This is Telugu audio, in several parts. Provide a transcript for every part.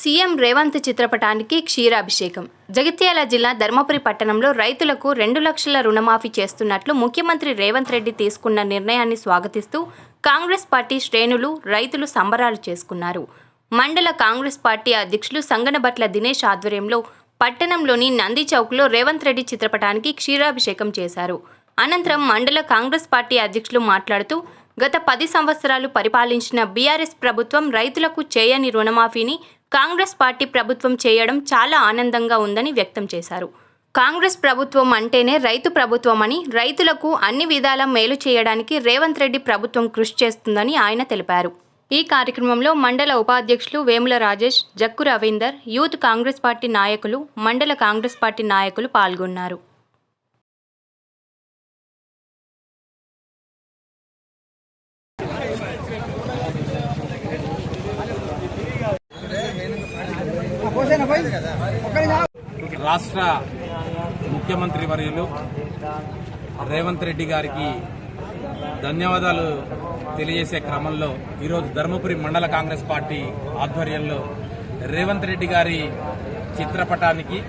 సీఎం రేవంత్ చిత్రపటానికి క్షీరాభిషేకం. జగిత్యాల జిల్లా ధర్మపురి పట్టణంలో రైతులకు 2 లక్షల రుణమాఫీ చేస్తున్నట్లు ముఖ్యమంత్రి రేవంత్ రెడ్డి తీసుకున్న నిర్ణయాన్ని స్వాగతిస్తూ కాంగ్రెస్ పార్టీ శ్రేణులు, రైతులు సంబరాలు చేసుకున్నారు. మండల కాంగ్రెస్ పార్టీ అధ్యక్షులు సంగనబట్ల దినేష్ ఆధ్వర్యంలో పట్టణంలోని నంది చౌక్లో రేవంత్ రెడ్డి చిత్రపటానికి క్షీరాభిషేకం చేశారు. అనంతరం మండల కాంగ్రెస్ పార్టీ అధ్యక్షులు మాట్లాడుతూ గత 10 సంవత్సరాలు పరిపాలించిన బీఆర్ఎస్ ప్రభుత్వం రైతులకు చేయని రుణమాఫీని కాంగ్రెస్ పార్టీ ప్రభుత్వం చేయడం చాలా ఆనందంగా ఉందని వ్యక్తం చేశారు. కాంగ్రెస్ ప్రభుత్వం అంటేనే రైతు ప్రభుత్వం అని, రైతులకు అన్ని విధాల మేలు చేయడానికి రేవంత్ రెడ్డి ప్రభుత్వం కృషి చేస్తుందని ఆయన తెలిపారు. ఈ కార్యక్రమంలో మండల ఉపాధ్యక్షులు వేముల రాజేష్, జక్కు రవీందర్, యూత్ కాంగ్రెస్ పార్టీ నాయకులు, మండల కాంగ్రెస్ పార్టీ నాయకులు పాల్గొన్నారు. రాష్ట్ర ముఖ్యమంత్రి వర్యులు రేవంత్ రెడ్డి గారికి ధన్యవాదాలు తెలియజేసే క్రమంలో ఈరోజు ధర్మపురి మండల కాంగ్రెస్ పార్టీ ఆధ్వర్యంలో రేవంత్ రెడ్డి గారి చిత్రపటానికి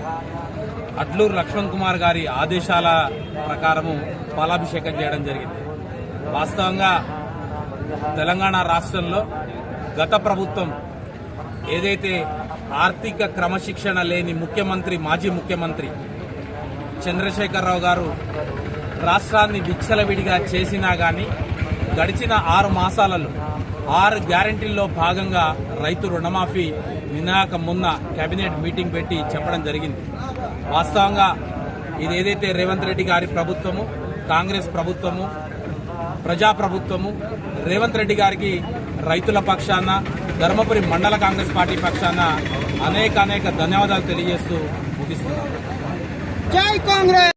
అడ్లూరు లక్ష్మణ్ కుమార్ గారి ఆదేశాల ప్రకారము పాలాభిషేకం చేయడం జరిగింది. వాస్తవంగా తెలంగాణ రాష్ట్రంలో గత ప్రభుత్వం ఏదైతే ఆర్థిక క్రమశిక్షణ లేని ముఖ్యమంత్రి, మాజీ ముఖ్యమంత్రి చంద్రశేఖరరావు గారు రాష్ట్రాన్ని విచ్చలవిడిగా చేసినా గాని గడిచిన 6 మాసాలలో 6 గ్యారంటీల్లో భాగంగా రైతు రుణమాఫీ వినాయక మొన్న కేబినెట్ మీటింగ్ పెట్టి చెప్పడం జరిగింది. వాస్తవంగా ఇది ఏదైతే రేవంత్ రెడ్డి గారి ప్రభుత్వము, కాంగ్రెస్ ప్రభుత్వము, ప్రజాప్రభుత్వము, రేవంత్ రెడ్డి గారికి రైతుల పక్షాన, ధర్మపురి మండల కాంగ్రెస్ పార్టీ పక్షాన అనేక ధన్యవాదాలు తెలియజేస్తూ ముగిస్తున్నాను. జై కాంగ్రెస్.